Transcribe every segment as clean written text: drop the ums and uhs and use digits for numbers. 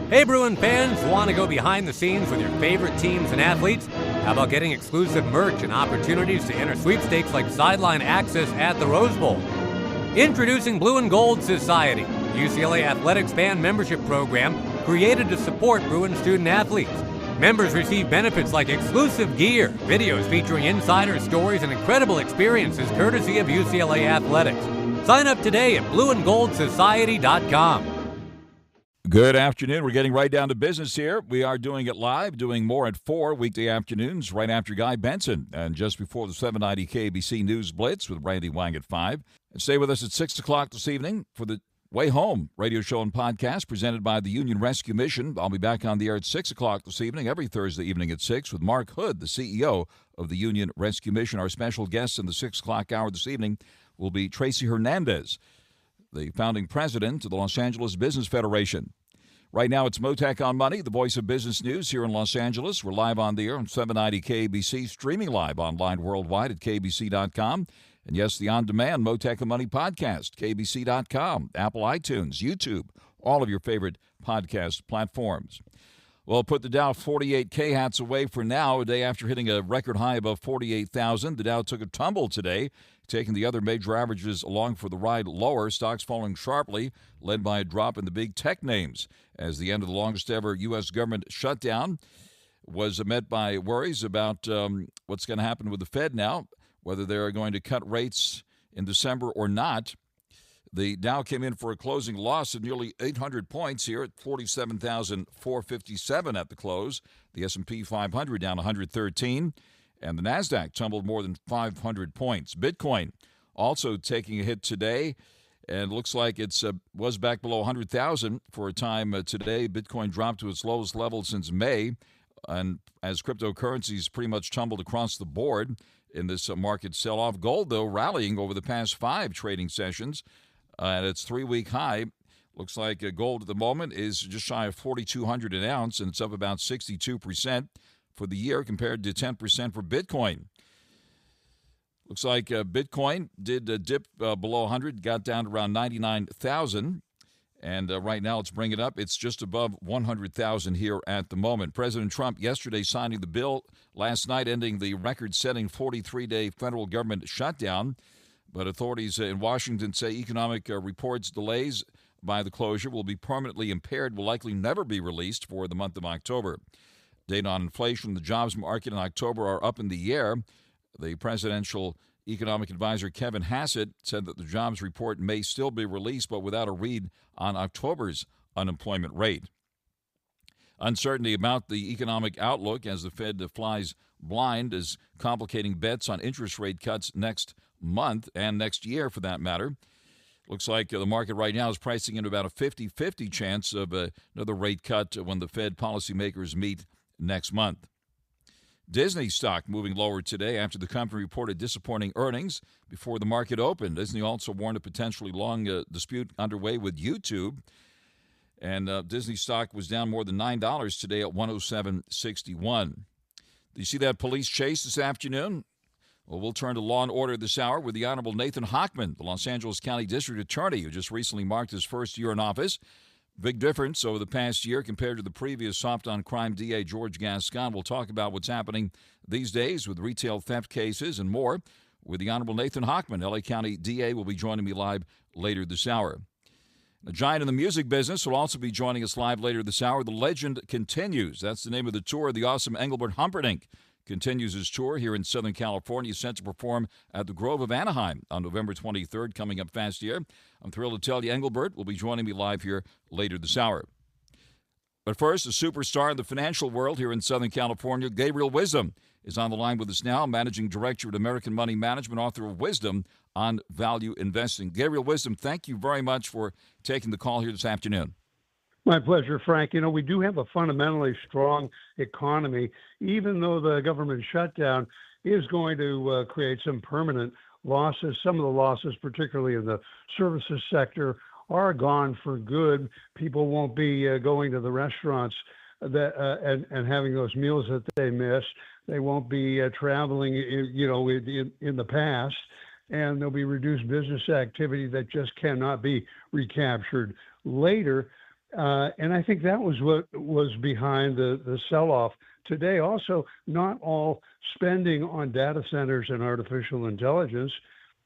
Hey Bruin fans, want to go behind the scenes with your favorite teams and athletes? How about getting exclusive merch and opportunities to enter sweepstakes like sideline access at the Rose Bowl? Introducing Blue and Gold Society, UCLA Athletics fan membership program created to support Bruin student athletes. Members receive benefits like exclusive gear, videos featuring insider stories, and incredible experiences courtesy of UCLA Athletics. Sign up today at blueandgoldsociety.com. Good afternoon. We're getting right down to business here. We are doing it live, doing more at 4 weekday afternoons, right after Guy Benson, and just before the 790 KBC News Blitz with Randy Wang at 5. And stay with us at 6 o'clock this evening for the Way Home radio show and podcast presented by the Union Rescue Mission. I'll be back on the air at 6 o'clock this evening, every Thursday evening at 6, with Mark Hood, the CEO of the Union Rescue Mission. Our special guest in the 6 o'clock hour this evening will be Tracy Hernandez, the founding president of the Los Angeles Business Federation. Right now, it's Mottek On Money, the voice of business news here in Los Angeles. We're live on the air on 790 KBC, streaming live online worldwide at kbc.com. And yes, the on-demand Mottek On Money podcast, kbc.com, Apple iTunes, YouTube, all of your favorite podcast platforms. Well, put the Dow 48K hats away for now. A day after hitting a record high above 48,000, the Dow took a tumble today, taking the other major averages along for the ride lower. Stocks falling sharply, led by a drop in the big tech names, as the end of the longest-ever U.S. government shutdown was met by worries about what's going to happen with the Fed now, whether they're going to cut rates in December or not. The Dow came in for a closing loss of nearly 800 points here at 47,457 at the close. The S&P 500 down 113, and the Nasdaq tumbled more than 500 points. Bitcoin also taking a hit today, and looks like it was back below 100,000 for a time today. Bitcoin dropped to its lowest level since May, and as cryptocurrencies pretty much tumbled across the board in this market sell-off. Gold, though, rallying over the past 5 trading sessions. At its 3-week high, looks like gold at the moment is just shy of $4,200 an ounce, and it's up about 62% for the year compared to 10% for Bitcoin. Looks like Bitcoin did dip below 100, got down to around 99,000, and right now let's bring it up. It's just above 100,000 here at the moment. President Trump yesterday signing the bill, last night ending the record-setting 43-day federal government shutdown. But authorities in Washington say economic reports delays by the closure will be permanently impaired, will likely never be released for the month of October. Data on inflation and the jobs market in October are up in the air. The presidential economic advisor Kevin Hassett said that the jobs report may still be released, but without a read on October's unemployment rate. Uncertainty about the economic outlook as the Fed flies blind is complicating bets on interest rate cuts next month and next year, for that matter. Looks like the market right now is pricing in about a 50-50 chance of another rate cut when the Fed policymakers meet next month. Disney stock moving lower today after the company reported disappointing earnings before the market opened. Disney also warned a potentially long dispute underway with YouTube. And Disney stock was down more than $9 today at $107.61. Do you see that police chase this afternoon? Well, we'll turn to law and order this hour with the Honorable Nathan HOCHMAN, the Los Angeles County District Attorney, who just recently marked his first year in office. Big difference over the past year compared to the previous soft-on-crime DA George Gascon. We'll talk about what's happening these days with retail theft cases and more with the Honorable Nathan HOCHMAN. LA County DA will be joining me live later this hour. A giant in the music business will also be joining us live later this hour. The Legend Continues. That's the name of the tour. The awesome Engelbert Humperdinck continues his tour here in Southern California. He's set to perform at the Grove of Anaheim on November 23rd, coming up fast here. I'm thrilled to tell you Engelbert will be joining me live here later this hour. But first, a superstar in the financial world here in Southern California, Gabriel Wisdom, is on the line with us now, Managing Director at American Money Management, author of Wisdom on Value Investing. Gabriel Wisdom, thank you very much for taking the call here this afternoon. My pleasure, Frank. You know, we do have a fundamentally strong economy, even though the government shutdown is going to create some permanent losses. Some of the losses, particularly in the services sector, are gone for good. People won't be going to the restaurants and having those meals that they miss. They won't be traveling, in the past. And there'll be reduced business activity that just cannot be recaptured later. And I think that was what was behind the sell-off today. Also, not all spending on data centers and artificial intelligence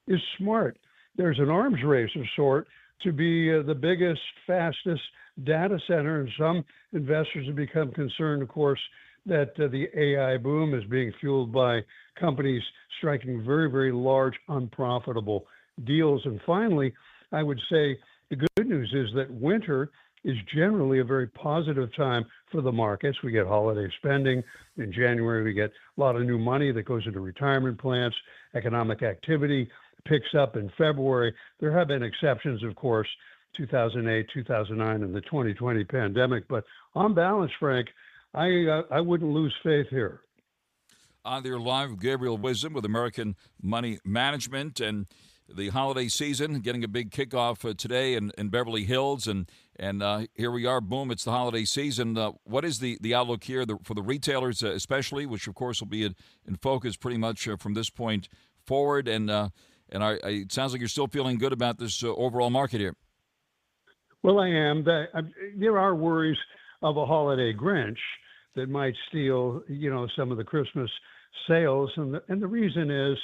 is smart. There's an arms race of sort to be the biggest, fastest data center, and some investors have become concerned, of course, that the AI boom is being fueled by companies striking very, very large, unprofitable deals. And finally, I would say the good news is that winter is generally a very positive time for the markets. We get holiday spending. In January, we get a lot of new money that goes into retirement plans. Economic activity picks up in February. There have been exceptions, of course, 2008, 2009, and the 2020 pandemic. But on balance, Frank, I wouldn't lose faith here. On there live, Gabriel Wisdom with American Money Management, and the holiday season getting a big kickoff today in Beverly Hills, and here we are, boom, it's the holiday season. What is the outlook here for the retailers especially, which of course will be in focus pretty much from this point forward, and it sounds like you're still feeling good about this overall market here. Well, I am. There are worries of a holiday Grinch that might steal, some of the Christmas sales, and the reason is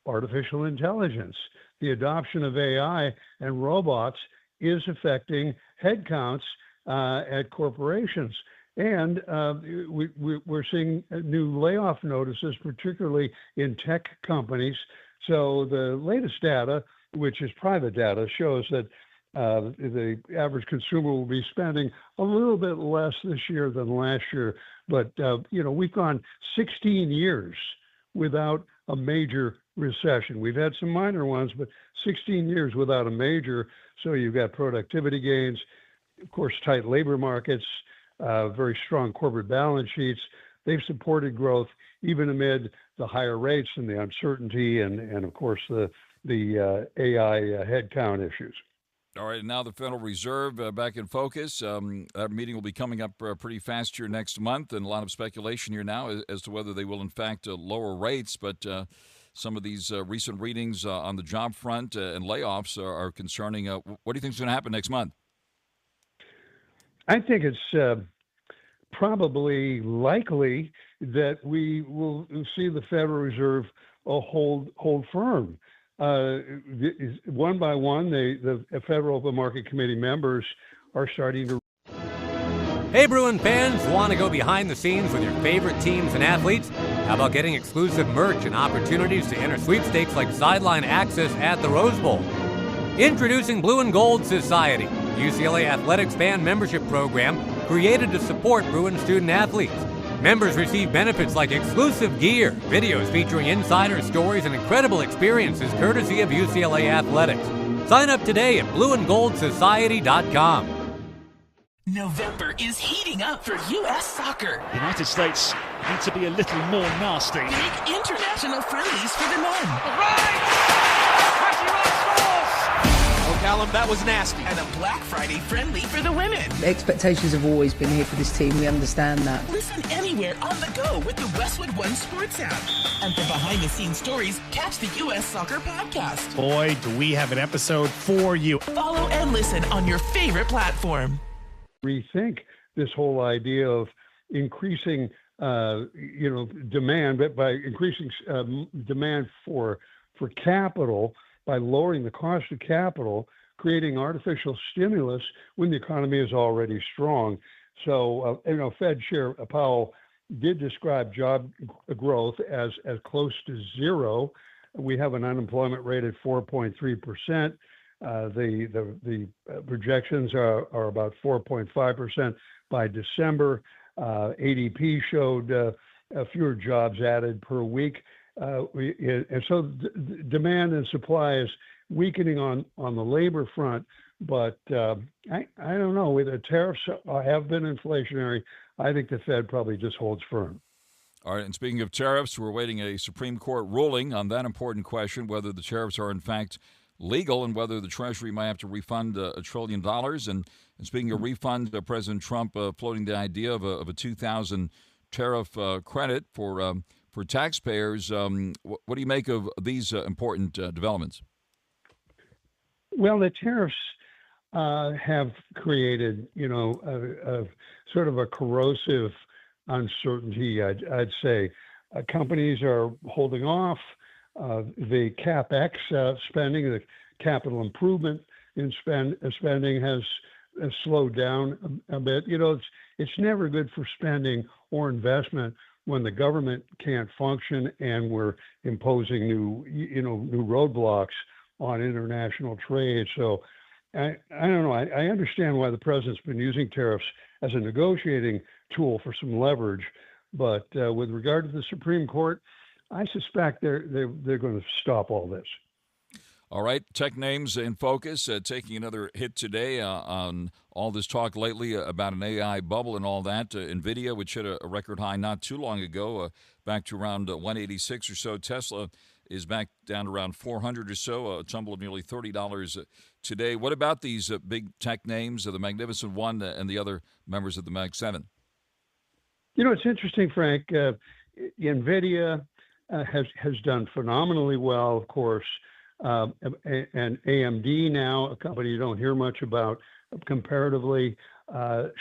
artificial intelligence. The adoption of AI and robots is affecting headcounts at corporations. And we're seeing new layoff notices, particularly in tech companies. So the latest data, which is private data, shows that the average consumer will be spending a little bit less this year than last year. But, we've gone 16 years without a major recession. We've had some minor ones, but 16 years without a major. So you've got productivity gains, of course, tight labor markets, very strong corporate balance sheets. They've supported growth even amid the higher rates and the uncertainty and of course, the AI headcount issues. All right, and now the Federal Reserve back in focus. That meeting will be coming up pretty fast here next month, and a lot of speculation here now as to whether they will, in fact, lower rates. But some of these recent readings on the job front and layoffs are concerning. What do you think is going to happen next month? I think it's probably likely that we will see the Federal Reserve hold firm. One by one, the Federal Open Market Committee members are starting to. Hey, Bruin fans, want to go behind the scenes with your favorite teams and athletes? How about getting exclusive merch and opportunities to enter sweepstakes like sideline access at the Rose Bowl? Introducing Blue and Gold Society, UCLA Athletics fan membership program created to support Bruin student athletes. Members receive benefits like exclusive gear, videos featuring insider stories, and incredible experiences courtesy of UCLA Athletics. Sign up today at blueandgoldsociety.com. November is heating up for U.S. soccer. The United States need to be a little more nasty. Big international friendlies for the men. Callum, that was nasty. And a Black Friday friendly for the women. The expectations have always been here for this team. We understand that. Listen anywhere on the go with the Westwood One Sports app. And for behind-the-scenes stories, catch the U.S. Soccer Podcast. Boy, do we have an episode for you. Follow and listen on your favorite platform. Rethink this whole idea of increasing, demand, but by increasing demand for capital, by lowering the cost of capital, creating artificial stimulus when the economy is already strong. So, Fed Chair Powell did describe job growth as close to zero. We have an unemployment rate at 4.3%. The projections are about 4.5% by December. ADP showed fewer jobs added per week. And so demand and supply is weakening on the labor front, but I don't know. The tariffs have been inflationary. I think the Fed probably just holds firm. All right, and speaking of tariffs, we're awaiting a Supreme Court ruling on that important question, whether the tariffs are in fact legal and whether the Treasury might have to refund $1 trillion. And speaking of refund, President Trump floating the idea of a 2,000 tariff credit for taxpayers. What do you make of these important developments? Well, the tariffs have created, a sort of a corrosive uncertainty, I'd say. Companies are holding off. The CapEx spending, the capital improvement in spending has slowed down a bit. It's never good for spending or investment when the government can't function and we're imposing new roadblocks on international trade. So I don't know. I understand why the president's been using tariffs as a negotiating tool for some leverage, but with regard to the Supreme Court, I suspect they're going to stop all this. All right, tech names in focus, taking another hit today on all this talk lately about an AI bubble and all that. NVIDIA, which hit a record high not too long ago, back to around 186 or so. Tesla is back down to around 400 or so, a tumble of nearly $30 today. What about these big tech names, the Magnificent One and the other members of the Mag 7? It's interesting, Frank. NVIDIA has done phenomenally well, of course. And AMD now, a company you don't hear much about comparatively,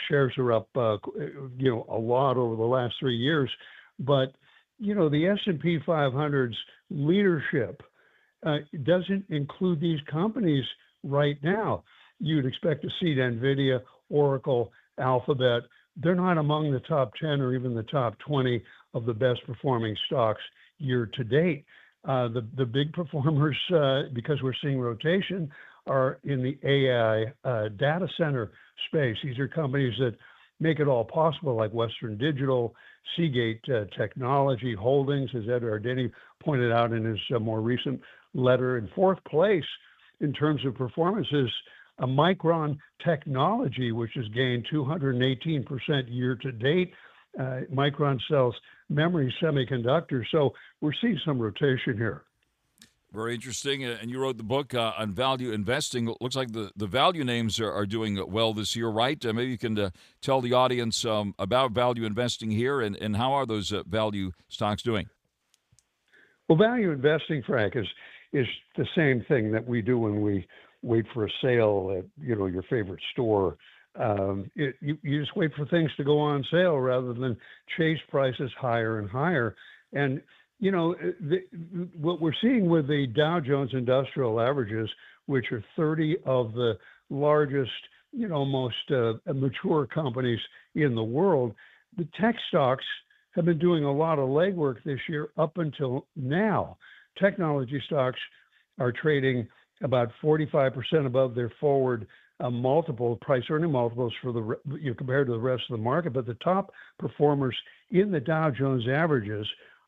shares are up, a lot over the last 3 years. But, the S&P 500's leadership doesn't include these companies right now. You'd expect to see NVIDIA, Oracle, Alphabet. They're not among the top 10 or even the top 20 of the best performing stocks year to date. The big performers, because we're seeing rotation, are in the AI data center space. These are companies that make it all possible, like Western Digital, Seagate Technology Holdings, as Ed Ardeni pointed out in his more recent letter. In fourth place in terms of performance is a Micron Technology, which has gained 218% year to date. Micron sells memory semiconductors, so we're seeing some rotation here. Very interesting. And you wrote the book on value investing. It looks like the value names are doing well this year, right? Maybe you can tell the audience about value investing here and how are those value stocks doing? Well, value investing, Frank, is the same thing that we do when we wait for a sale at your favorite store. You just wait for things to go on sale rather than chase prices higher and higher. And what we're seeing with the Dow Jones Industrial Averages, which are 30 of the largest, most mature companies in the world, the tech stocks have been doing a lot of legwork this year up until now. Technology stocks are trading about 45% above their forward price earning multiples for compared to the rest of the market. But the top performers in the Dow Jones averages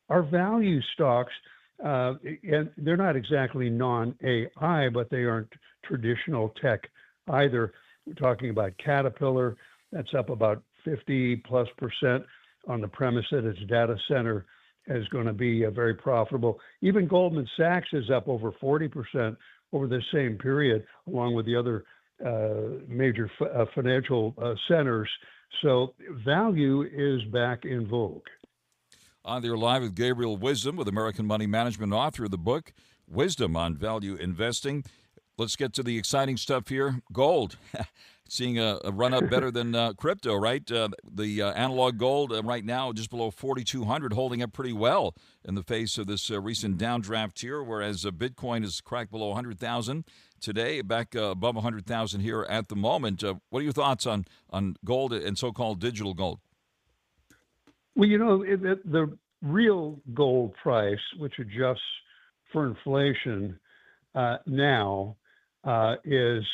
are value stocks, and they're not exactly non-AI, but they aren't traditional tech either. We're talking about Caterpillar, that's up about 50+% on the premise that its data center is going to be very profitable. Even Goldman Sachs is up over 40% over the same period, along with the other major financial centers. So value is back in vogue. On there live with Gabriel Wisdom, with American Money Management, author of the book Wisdom on Value Investing. Let's get to the exciting stuff here. Gold, seeing a run up better than crypto, right? The analog gold right now just below 4,200, holding up pretty well in the face of this recent downdraft here, whereas Bitcoin is cracked below 100,000 today, back above 100,000 here at the moment. What are your thoughts on gold and so-called digital gold? Well, the real gold price, which adjusts for inflation now, is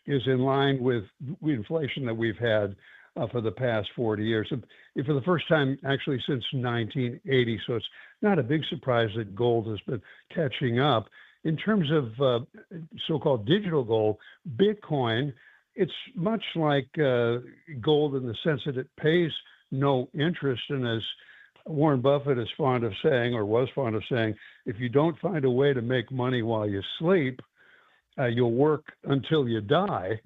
in line with inflation that we've had for the past 40 years, for the first time actually since 1980. So it's not a big surprise that gold has been catching up. In terms of so-called digital gold, Bitcoin, it's much like gold in the sense that it pays no interest. And as Warren Buffett is fond of saying, or was fond of saying, if you don't find a way to make money while you sleep, you'll work until you die.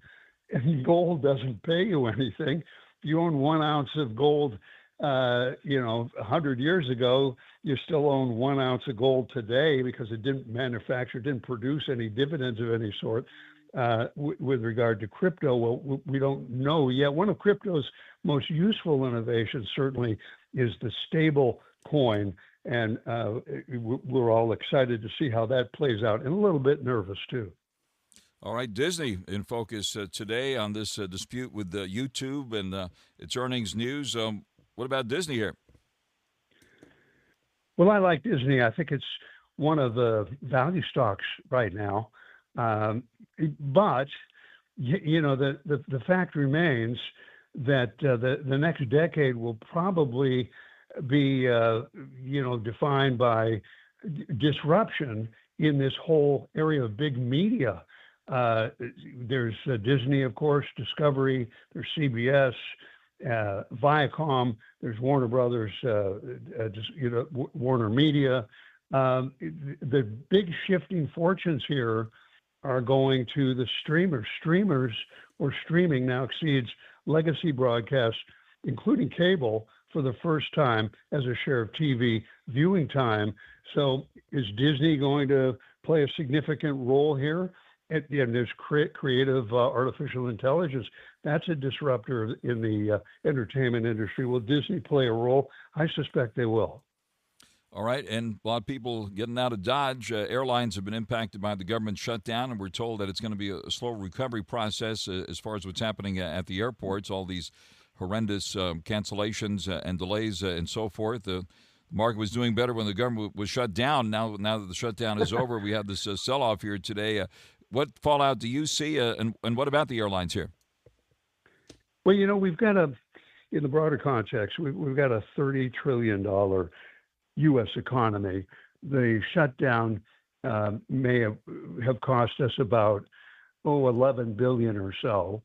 And gold doesn't pay you anything. If you own 1 ounce of gold, 100 years ago, you still own 1 ounce of gold today because it didn't produce any dividends of any sort. with regard to crypto. Well, we don't know yet. One of crypto's most useful innovations certainly is the stable coin, and we're all excited to see how that plays out, and a little bit nervous too. All right, Disney in focus today on this dispute with YouTube and its earnings news. What about Disney here? Well, I like Disney. I think it's one of the value stocks right now. But, the fact remains that the next decade will probably be, defined by disruption in this whole area of big media. There's Disney, of course, Discovery, there's CBS, Viacom, there's Warner Brothers, Warner Media. The big shifting fortunes here are going to the streamers. Streaming now exceeds legacy broadcasts, including cable, for the first time as a share of TV viewing time. So is Disney going to play a significant role here? And there's creative artificial intelligence. That's a disruptor in the entertainment industry. Will Disney play a role? I suspect they will. All right, and a lot of people getting out of Dodge. Airlines have been impacted by the government shutdown, and we're told that it's going to be a slow recovery process as far as what's happening at the airports, all these horrendous cancellations and delays and so forth. The market was doing better when the government was shut down. Now that the shutdown is over, we have this sell-off here today. What fallout do you see, and what about the airlines here? Well, we've got in the broader context, we've got a $30 trillion U.S. economy. The shutdown may have cost us about $11 billion or so,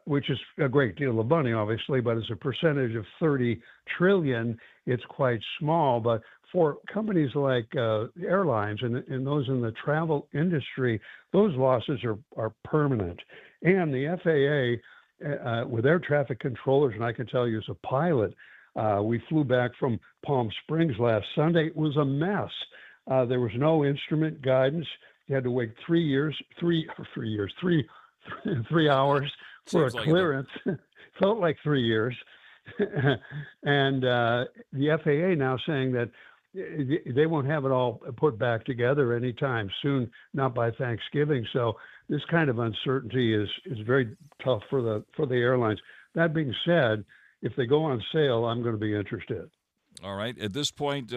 which is a great deal of money, obviously, but as a percentage of 30 trillion, it's quite small. But for companies like airlines and those in the travel industry, those losses are permanent. And the FAA, with air traffic controllers, and I can tell you as a pilot, we flew back from Palm Springs last Sunday. It was a mess. There was no instrument guidance. You had to wait 3 hours for a clearance. Felt like 3 years. And the FAA now saying that they won't have it all put back together anytime soon, not by Thanksgiving. So this kind of uncertainty is very tough for the airlines. That being said, if they go on sale, I'm going to be interested. All right. At this point,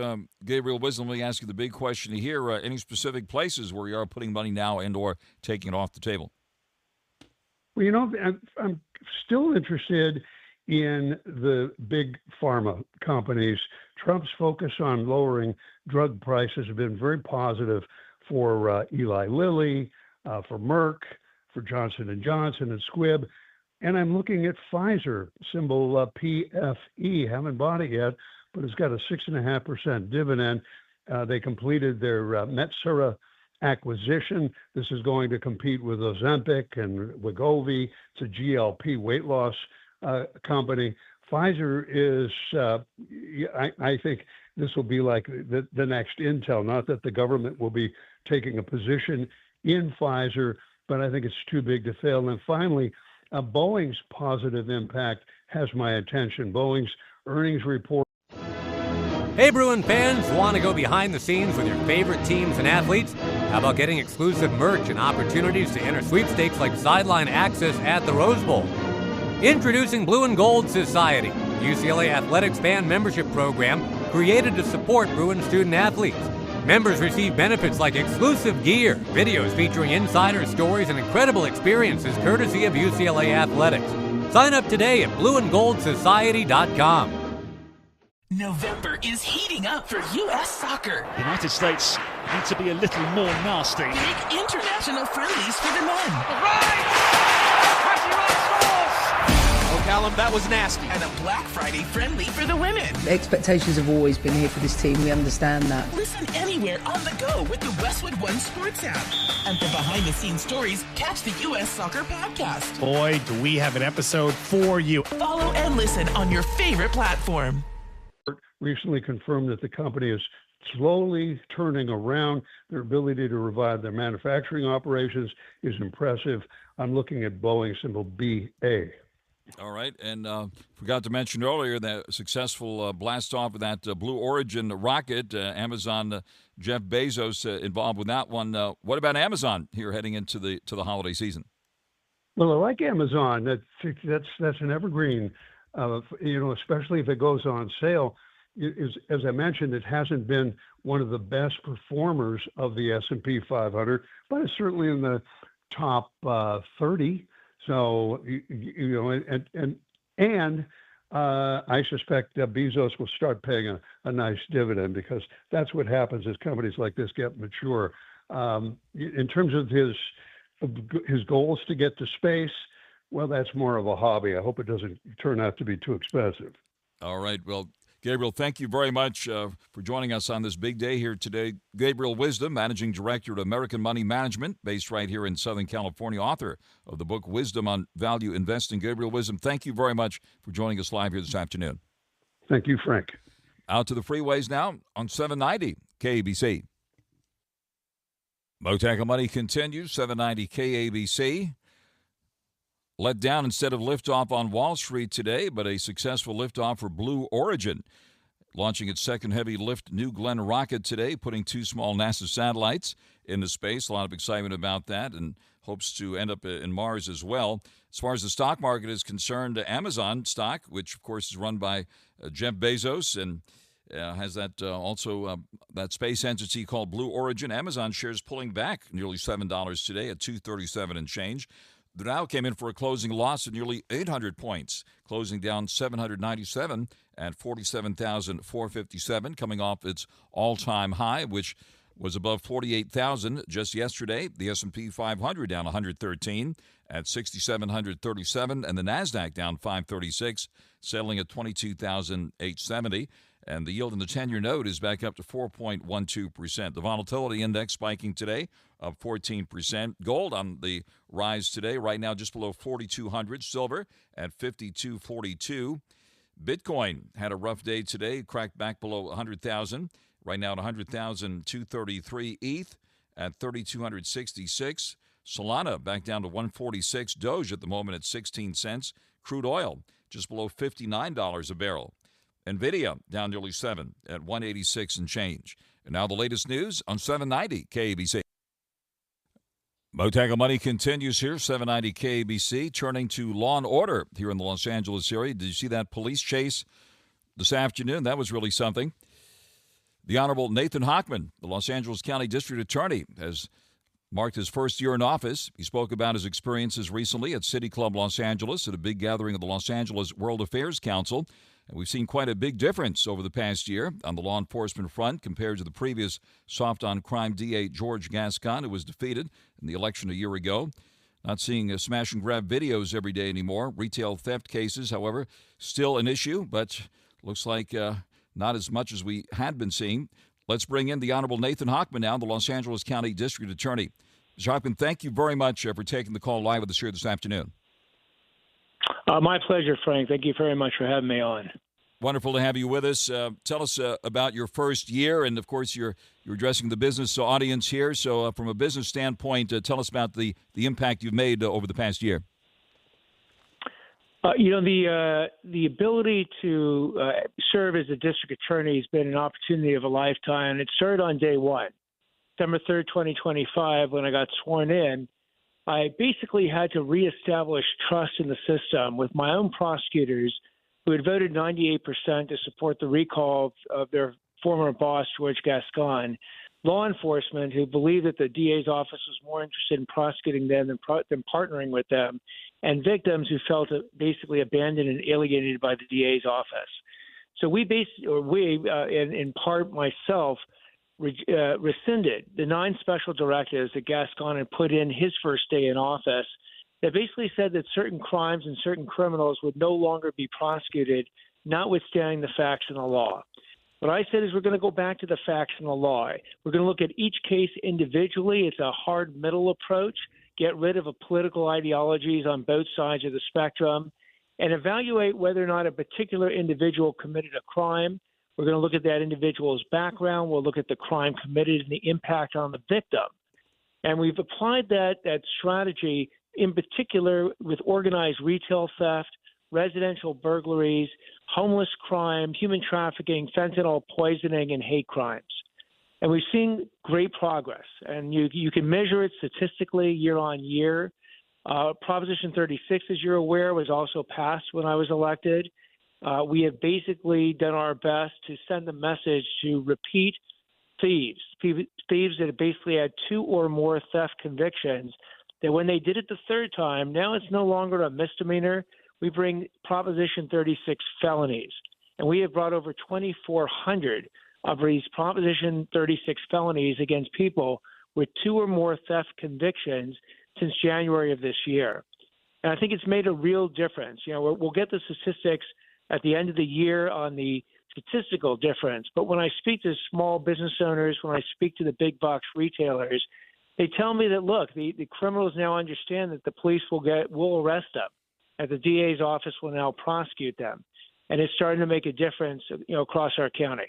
Gabriel Wisdom, let me ask you the big question here. Any specific places where you are putting money now and or taking it off the table? Well, I'm still interested in the big pharma companies. Trump's focus on lowering drug prices have been very positive for Eli Lilly, for Merck, for Johnson & Johnson and Squibb. And I'm looking at Pfizer, symbol PFE. Haven't bought it yet, but it's got a 6.5% dividend. They completed their Metsera acquisition. This is going to compete with Ozempic and Wegovy. It's a GLP weight loss company. Pfizer is, I think this will be like the next Intel. Not that the government will be taking a position in Pfizer, but I think it's too big to fail. And finally, Boeing's positive impact has my attention. Boeing's earnings report. Hey, Bruin fans, want to go behind the scenes with your favorite teams and athletes? How about getting exclusive merch and opportunities to enter sweepstakes like sideline access at the Rose Bowl? Introducing Blue and Gold Society, UCLA Athletics fan membership program created to support Bruin student athletes. Members receive benefits like exclusive gear, videos featuring insider stories, and incredible experiences courtesy of UCLA Athletics. Sign up today at blueandgoldsociety.com. November is heating up for U.S. soccer. The United States need to be a little more nasty. Big international friendlies for the men. Callum, that was nasty. And a Black Friday friendly for the women. The expectations have always been here for this team. We understand that. Listen anywhere on the go with the Westwood One Sports app. And for behind-the-scenes stories, catch the U.S. Soccer Podcast. Boy, do we have an episode for you. Follow and listen on your favorite platform. Recently confirmed that the company is slowly turning around. Their ability to revive their manufacturing operations is impressive. I'm looking at Boeing, symbol BA. All right, and forgot to mention earlier that successful blast off of that Blue Origin rocket. Amazon, Jeff Bezos involved with that one. What about Amazon here heading into the holiday season? Well, I like Amazon. That's an evergreen. Especially if it goes on sale. As I mentioned, it hasn't been one of the best performers of the S&P 500, but it's certainly in the top 30. So, I suspect Bezos will start paying a nice dividend, because that's what happens as companies like this get mature. In terms of his goals to get to space, well, that's more of a hobby. I hope it doesn't turn out to be too expensive. All right. Well, Gabriel, thank you very much for joining us on this big day here today. Gabriel Wisdom, Managing Director at American Money Management, based right here in Southern California, author of the book Wisdom on Value Investing. Gabriel Wisdom, thank you very much for joining us live here this afternoon. Thank you, Frank. Out to the freeways now on 790 KABC. Mottek On Money continues, 790 KABC. Let down instead of liftoff on Wall Street today, but a successful liftoff for Blue Origin, launching its second heavy lift New Glenn rocket today, putting 2 small NASA satellites into space. A lot of excitement about that, and hopes to end up in Mars as well. As far as the stock market is concerned, Amazon stock, which of course is run by Jeff Bezos and has that that space entity called Blue Origin. Amazon shares pulling back nearly $7 today at $237 and change. The Dow came in for a closing loss of nearly 800 points, closing down 797 at 47,457, coming off its all-time high, which was above 48,000 just yesterday. The S&P 500 down 113 at 6,737, and the NASDAQ down 536, settling at 22,870. And the yield in the 10-year note is back up to 4.12%. The volatility index spiking today, up 14%. Gold on the rise today, right now just below 4,200. Silver at 52.42. Bitcoin had a rough day today, cracked back below 100,000. Right now at 100,233. ETH at 3,266. Solana back down to 146. Doge at the moment at 16 cents. Crude oil just below $59 a barrel. NVIDIA down nearly 7 at 186 and change. And now the latest news on 790 KABC. Mottek On Money continues here, 790 KABC, turning to law and order here in the Los Angeles area. Did you see that police chase this afternoon? That was really something. The Honorable Nathan HOCHMAN, the Los Angeles County District Attorney, has marked his first year in office. He spoke about his experiences recently at City Club Los Angeles at a big gathering of the Los Angeles World Affairs Council. And we've seen quite a big difference over the past year on the law enforcement front compared to the previous soft-on-crime DA George Gascon, who was defeated in the election a year ago. Not seeing smash-and-grab videos every day anymore. Retail theft cases, however, still an issue, but looks like not as much as we had been seeing. Let's bring in the Honorable Nathan HOCHMAN now, the Los Angeles County District Attorney. Mr. HOCHMAN, thank you very much for taking the call live with us here this afternoon. My pleasure, Frank. Thank you very much for having me on. Wonderful to have you with us. Tell us about your first year, and, of course, you're addressing the business audience here. So from a business standpoint, tell us about the impact you've made over the past year. The ability to serve as a district attorney has been an opportunity of a lifetime. It started on day one, December 3rd, 2025, when I got sworn in. I basically had to reestablish trust in the system with my own prosecutors, who had voted 98% to support the recall of their former boss, George Gascon, law enforcement who believed that the DA's office was more interested in prosecuting them than partnering with them, and victims who felt basically abandoned and alienated by the DA's office. So in part myself, rescinded the 9 special directives that Gascon had put in his first day in office that basically said that certain crimes and certain criminals would no longer be prosecuted, notwithstanding the facts and the law. What I said is we're going to go back to the facts and the law. We're going to look at each case individually. It's a hard middle approach, get rid of political ideologies on both sides of the spectrum, and evaluate whether or not a particular individual committed a crime We're going to look at that individual's background. We'll look at the crime committed and the impact on the victim. And we've applied that strategy in particular with organized retail theft, residential burglaries, homeless crime, human trafficking, fentanyl poisoning, and hate crimes. And we've seen great progress. And you can measure it statistically year on year. Proposition 36, as you're aware, was also passed when I was elected. We have basically done our best to send a message to repeat thieves that have basically had 2 or more theft convictions, that when they did it the third time, now it's no longer a misdemeanor. We bring Proposition 36 felonies. And we have brought over 2,400 of these Proposition 36 felonies against people with 2 or more theft convictions since January of this year. And I think it's made a real difference. We'll get the statistics at the end of the year on the statistical difference. But when I speak to small business owners, when I speak to the big box retailers, they tell me that, look, the criminals now understand that the police will arrest them, and the DA's office will now prosecute them. And it's starting to make a difference, across our county.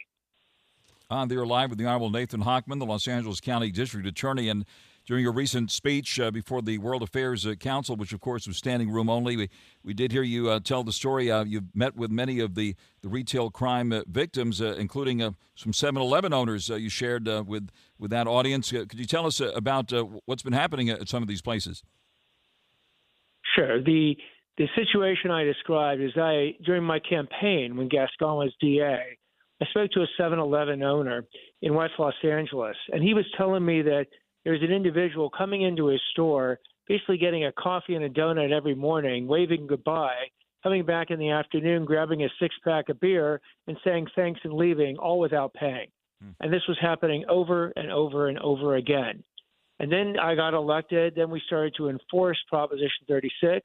They're live with the Honorable Nathan HOCHMAN, the Los Angeles County District Attorney. And during your recent speech before the World Affairs Council, which, of course, was standing room only, we did hear you tell the story. You've met with many of the retail crime victims, including some 7-Eleven owners you shared with that audience. Could you tell us about what's been happening at some of these places? Sure. The situation I described is during my campaign when Gascon was DA, I spoke to a 7-Eleven owner in West Los Angeles, and he was telling me that there's an individual coming into his store, basically getting a coffee and a donut every morning, waving goodbye, coming back in the afternoon, grabbing a 6-pack of beer and saying thanks and leaving, all without paying. And this was happening over and over and over again. And then I got elected. Then we started to enforce Proposition 36.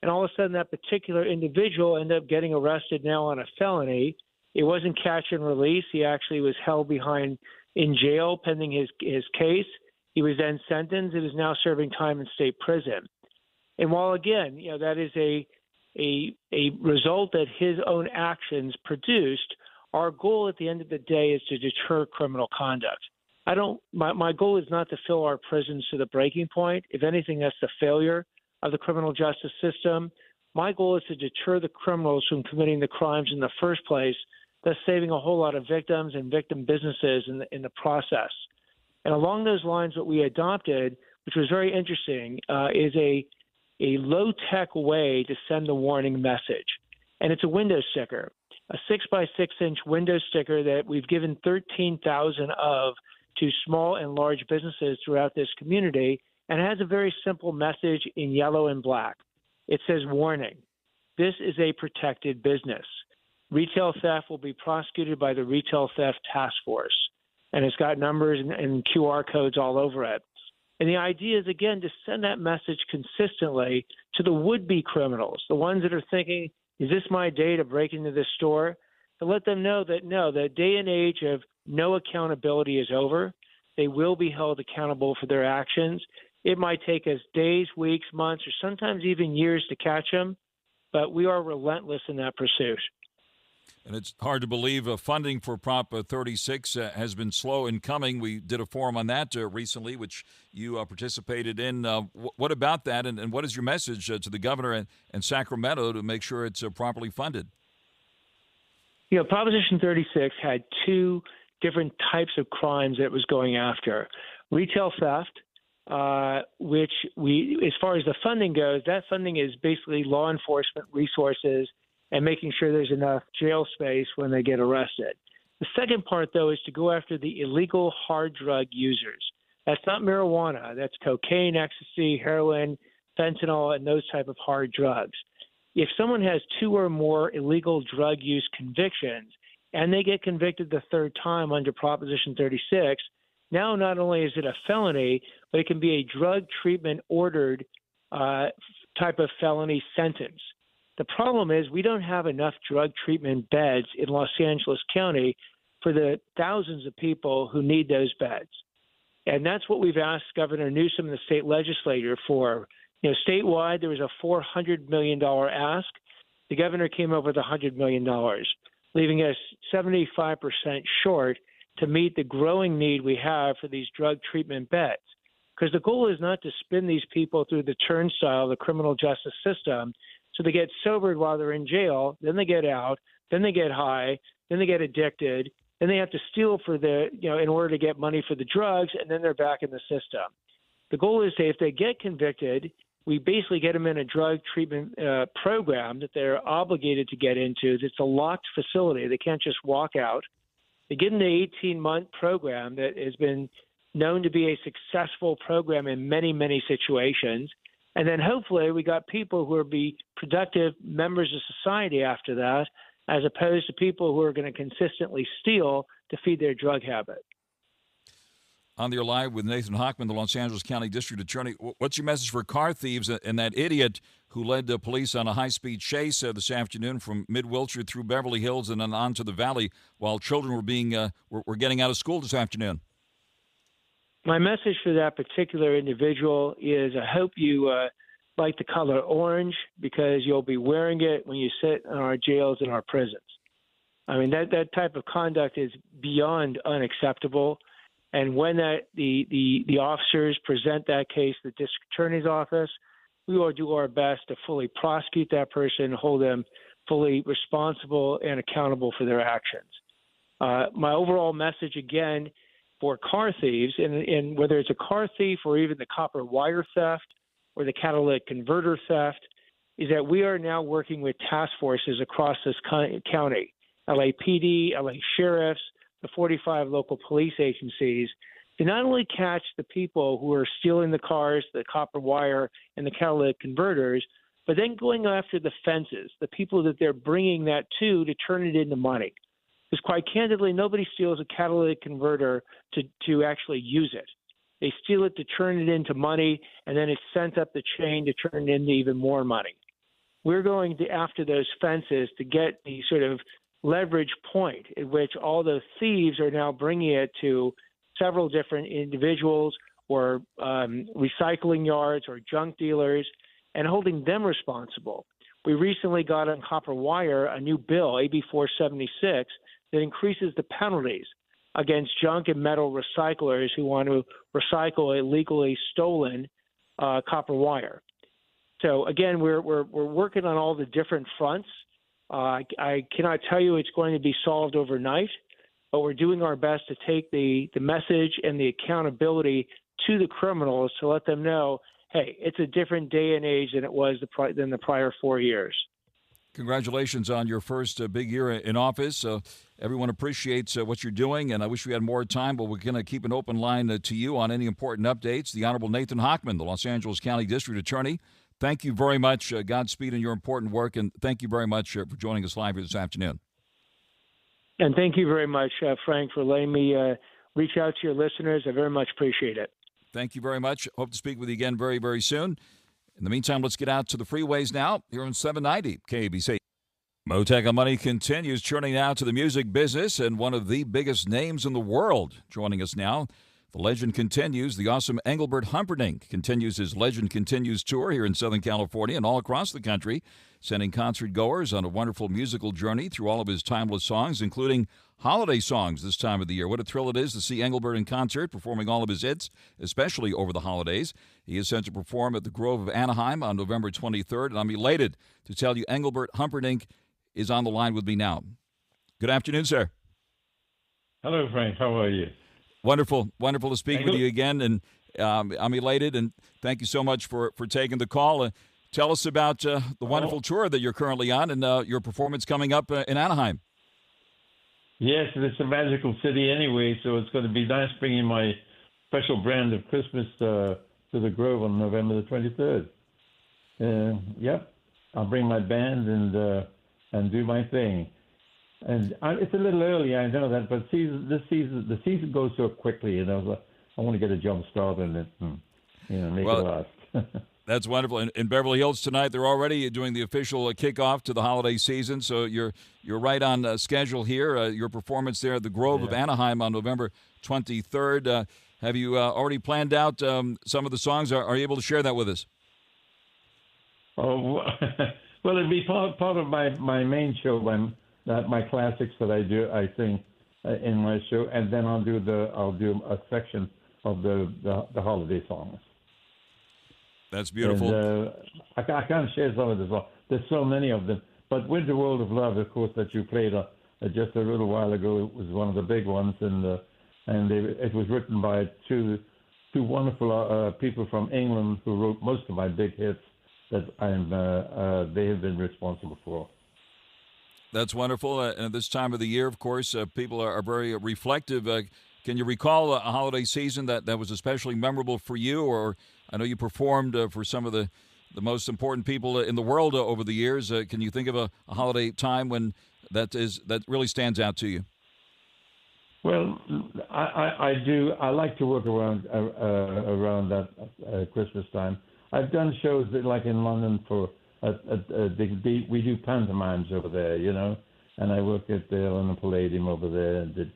And all of a sudden, that particular individual ended up getting arrested now on a felony. It wasn't catch and release. He actually was held behind in jail pending his case. He was then sentenced. He is now serving time in state prison. And while, again, that is a result that his own actions produced, our goal at the end of the day is to deter criminal conduct. My goal is not to fill our prisons to the breaking point. If anything, that's the failure of the criminal justice system. My goal is to deter the criminals from committing the crimes in the first place, thus saving a whole lot of victims and victim businesses in the process. And along those lines, what we adopted, which was very interesting, is a low-tech way to send the warning message. And it's a window sticker, a 6-by-6-inch window sticker that we've given 13,000 of to small and large businesses throughout this community. And it has a very simple message in yellow and black. It says, warning, this is a protected business. Retail theft will be prosecuted by the Retail Theft Task Force. And it's got numbers and QR codes all over it. And the idea is, again, to send that message consistently to the would-be criminals, the ones that are thinking, is this my day to break into this store? To let them know that, no, the day and age of no accountability is over. They will be held accountable for their actions. It might take us days, weeks, months, or sometimes even years to catch them, but we are relentless in that pursuit. And it's hard to believe funding for Prop 36 has been slow in coming. We did a forum on that recently, which you participated in. What about that, and what is your message to the governor and Sacramento to make sure it's properly funded? Proposition 36 had 2 different types of crimes that it was going after. Retail theft, which as far as the funding goes, that funding is basically law enforcement resources and making sure there's enough jail space when they get arrested. The second part, though, is to go after the illegal hard drug users. That's not marijuana. That's cocaine, ecstasy, heroin, fentanyl, and those type of hard drugs. If someone has 2 or more illegal drug use convictions and they get convicted the third time under Proposition 36, now not only is it a felony, but it can be a drug treatment ordered type of felony sentence. The problem is we don't have enough drug treatment beds in Los Angeles County for the thousands of people who need those beds. And that's what we've asked Governor Newsom and the state legislature for. Statewide, there was a $400 million ask. The governor came up with $100 million. leaving us 75% short to meet the growing need we have for these drug treatment beds. Because the goal is not to spin these people through the turnstile of the criminal justice system so they get sobered while they're in jail, then they get out, then they get high, then they get addicted, then they have to steal in order to get money for the drugs, and then they're back in the system. The goal is if they get convicted, we basically get them in a drug treatment program that they're obligated to get into. It's a locked facility. They can't just walk out. They get in the 18-month program that has been known to be a successful program in many, many situations. And then hopefully we got people who will be productive members of society after that, as opposed to people who are going to consistently steal to feed their drug habit. On the live with Nathan HOCHMAN, the Los Angeles County District Attorney. What's your message for car thieves and that idiot who led the police on a high-speed chase this afternoon from Mid-Wilshire through Beverly Hills and then on to the Valley while children were getting out of school this afternoon? My message for that particular individual is I hope you like the color orange, because you'll be wearing it when you sit in our jails and our prisons. I mean, that type of conduct is beyond unacceptable. And when the officers present that case to the district attorney's office, we will do our best to fully prosecute that person, hold them fully responsible and accountable for their actions. My overall message, again, for car thieves, and whether it's a car thief or even the copper wire theft or the catalytic converter theft, is that we are now working with task forces across this county, LAPD, LA sheriffs, the 45 local police agencies, to not only catch the people who are stealing the cars, the copper wire, and the catalytic converters, but then going after the fences, the people that they're bringing that to turn it into money. Because quite candidly, nobody steals a catalytic converter to actually use it. They steal it to turn it into money, and then it's sent up the chain to turn it into even more money. We're going after those fences to get the sort of leverage point at which all the thieves are now bringing it to several different individuals or recycling yards or junk dealers and holding them responsible. We recently got on copper wire a new bill, AB 476, that increases the penalties against junk and metal recyclers who want to recycle illegally stolen copper wire. So again, we're working on all the different fronts. I cannot tell you it's going to be solved overnight, but we're doing our best to take the message and the accountability to the criminals to let them know, hey, it's a different day and age than it was than the prior 4 years. Congratulations on your first big year in office. Everyone appreciates what you're doing, and I wish we had more time, but we're going to keep an open line to you on any important updates. The Honorable Nathan HOCHMAN, the Los Angeles County District Attorney, thank you very much. Godspeed in your important work, and thank you very much for joining us live here this afternoon. And thank you very much, Frank, for letting me reach out to your listeners. I very much appreciate it. Thank you very much. Hope to speak with you again very, very soon. In the meantime, let's get out to the freeways now here on 790 KABC. Mottek On Money continues, turning now to the music business, and one of the biggest names in the world joining us now. The legend continues. The awesome Engelbert Humperdinck continues his Legend Continues tour here in Southern California and all across the country, sending concert goers on a wonderful musical journey through all of his timeless songs, including holiday songs this time of the year. What a thrill it is to see Engelbert in concert, performing all of his hits, especially over the holidays. He is set to perform at the Grove of Anaheim on November 23rd, and I'm elated to tell you Engelbert Humperdinck is on the line with me now. Good afternoon, sir. Hello, Frank. How are you? Wonderful to speak with you again, and I'm elated, and thank you so much for taking the call. Tell us about the wonderful tour that you're currently on and your performance coming up in Anaheim. Yes, it's a magical city anyway, so it's going to be nice bringing my special brand of Christmas to the Grove on November the 23rd. Yep, I'll bring my band and do my thing. And it's a little early, I know that, but the season goes so quickly, I want to get a jump start on it and, make it last. That's wonderful. In Beverly Hills tonight, they're already doing the official kickoff to the holiday season, so you're right on schedule here. Your performance there at the Grove of Anaheim on November 23rd. Have you already planned out some of the songs? Are you able to share that with us? Oh, well, it'd be part of my main show. my classics that I sing in my show, and then I'll do a section of the holiday songs. That's beautiful. And, I can't share some of this. There's so many of them. But Winter World of Love, of course, that you played just a little while ago, was one of the big ones, and it was written by two wonderful people from England who wrote most of my big hits that they have been responsible for. That's wonderful. And at this time of the year, of course, people are very reflective. Can you recall a holiday season that was especially memorable for you? Or I know you performed for some of the most important people in the world over the years. Can you think of a holiday time when that really stands out to you? Well, I do. I like to work around that Christmas time. I've done shows like in London we do pantomimes over there, and I work at the London Palladium over there and did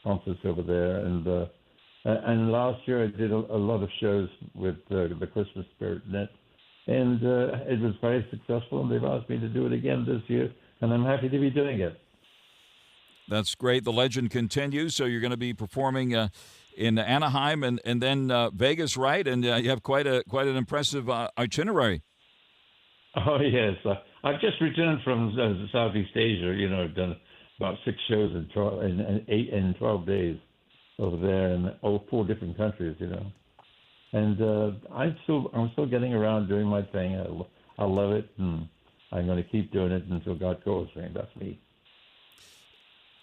concerts over there, and last year I did a lot of shows with the Christmas Spirit Net, and it was very successful, and they've asked me to do it again this year, and I'm happy to be doing it. That's great. The legend continues. So you're going to be performing in Anaheim and then Vegas, right? And you have quite an impressive itinerary. Oh yes, I've just returned from Southeast Asia. I've done about 6 shows in 12 days over there in all 4 different countries. And I'm still getting around doing my thing. I love it, and I'm going to keep doing it until God calls me. That's me.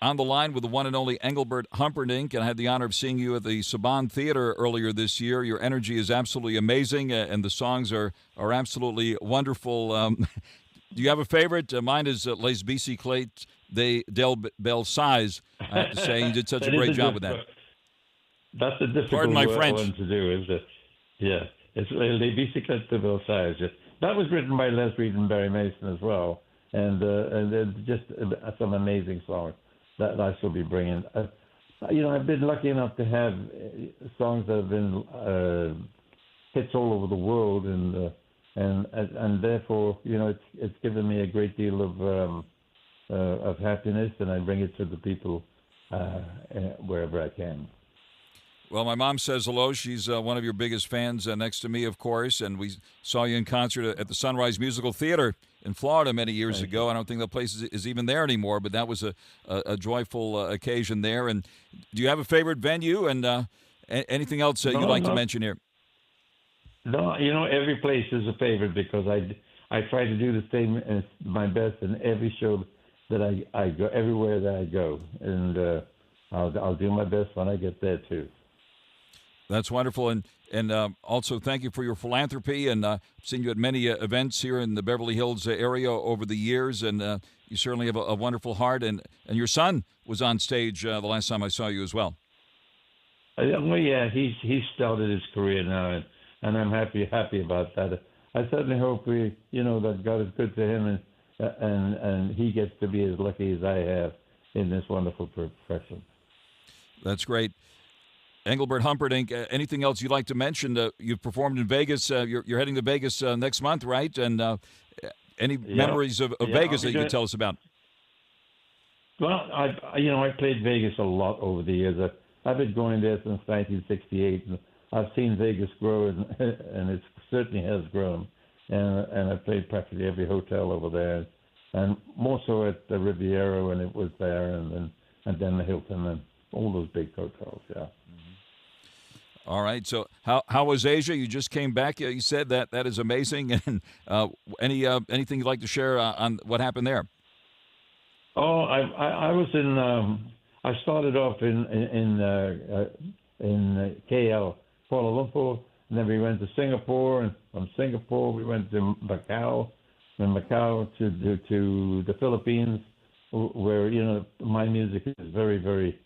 On the line with the one and only Engelbert Humperdinck, and I had the honor of seeing you at the Saban Theater earlier this year. Your energy is absolutely amazing, and the songs are absolutely wonderful. Do you have a favorite? Mine is Les Bicyclettes del Bel Size. I have to say, you did such a great job with that. That's a difficult Pardon my French. One to do, isn't it? Yeah, it's Les Bicyclettes de Bel Size. That was written by Les Reed and Barry Mason as well, and just some amazing songs that I shall be bringing. I've been lucky enough to have songs that have been hits all over the world, and therefore, it's given me a great deal of happiness, and I bring it to the people wherever I can. Well, my mom says hello. She's one of your biggest fans next to me, of course, and we saw you in concert at the Sunrise Musical Theater in Florida many years ago. I don't think the place is even there anymore, but that was a joyful occasion there. And do you have a favorite venue and anything else you'd like to mention here? No, every place is a favorite because I try to do the same as my best in every show that I go, everywhere that I go, and I'll do my best when I get there too. That's wonderful, and also thank you for your philanthropy. And I've seen you at many events here in the Beverly Hills area over the years, and you certainly have a wonderful heart. And your son was on stage the last time I saw you as well. Well, yeah, he's started his career now, and I'm happy about that. I certainly hope that God is good to him, and he gets to be as lucky as I have in this wonderful profession. That's great. Engelbert Humperdinck, anything else you'd like to mention? You've performed in Vegas. You're heading to Vegas next month, right? And any memories of Vegas that you could tell us about? Well, I played Vegas a lot over the years. I've been going there since 1968, and I've seen Vegas grow, and it certainly has grown. And I've played practically every hotel over there, and more so at the Riviera when it was there, and then the Hilton and all those big hotels. Yeah. All right. So how was Asia? You just came back. You said that is amazing. And anything you'd like to share on what happened there? Oh, I was in. I started off in KL, Kuala Lumpur, and then we went to Singapore, and from Singapore we went to Macau, and Macau to the Philippines, where my music is very, very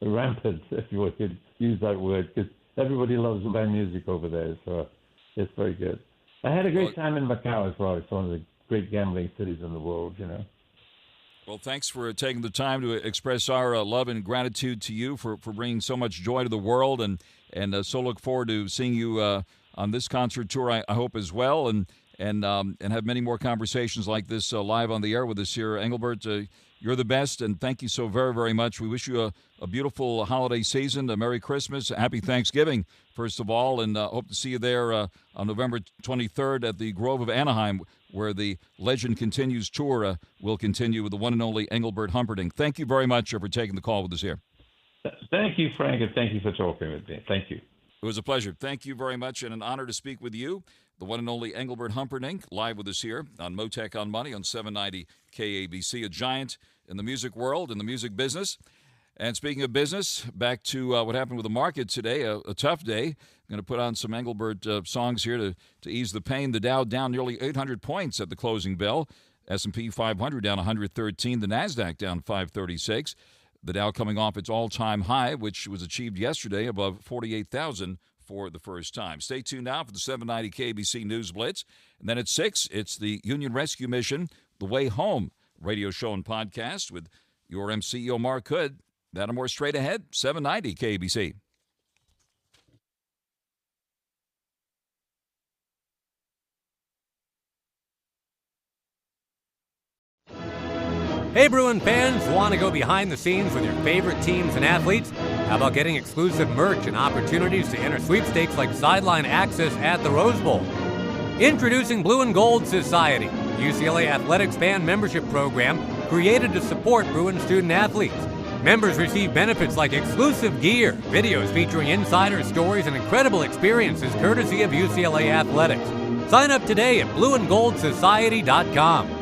rampant, if you could use that word, because everybody loves my music over there, so it's very good. I had a great time in Macau as well. It's one of the great gambling cities in the world, Well, thanks for taking the time to express our love and gratitude to you for bringing so much joy to the world, and so look forward to seeing you on this concert tour, I hope, as well. And and have many more conversations like this live on the air with us here. Engelbert, you're the best, and thank you so very, very much. We wish you a beautiful holiday season, a Merry Christmas, Happy Thanksgiving, first of all, and hope to see you there on November 23rd at the Grove of Anaheim, where the Legend Continues tour will continue with the one and only Engelbert Humperdinck. Thank you very much for taking the call with us here. Thank you, Frank, and thank you for talking with me. Thank you. It was a pleasure. Thank you very much, and an honor to speak with you, the one and only Engelbert Humperdinck, live with us here on Mottek On Money on 790 KABC, a giant in the music world, in the music business. And speaking of business, back to what happened with the market today, a tough day. I'm going to put on some Engelbert songs here to ease the pain. The Dow down nearly 800 points at the closing bell. S&P 500 down 113. The NASDAQ down 536. The Dow coming off its all-time high, which was achieved yesterday, above 48,000 for the first time. Stay tuned now for the 790 KBC News Blitz. And then at 6, it's the Union Rescue Mission, The Way Home radio show and podcast with your MC, Mark Hood. That and more straight ahead, 790 KBC. Hey, Bruin fans, want to go behind the scenes with your favorite teams and athletes? How about getting exclusive merch and opportunities to enter sweepstakes like sideline access at the Rose Bowl? Introducing Blue and Gold Society, UCLA Athletics fan membership program created to support Bruin student athletes. Members receive benefits like exclusive gear, videos featuring insider stories, and incredible experiences courtesy of UCLA Athletics. Sign up today at blueandgoldsociety.com.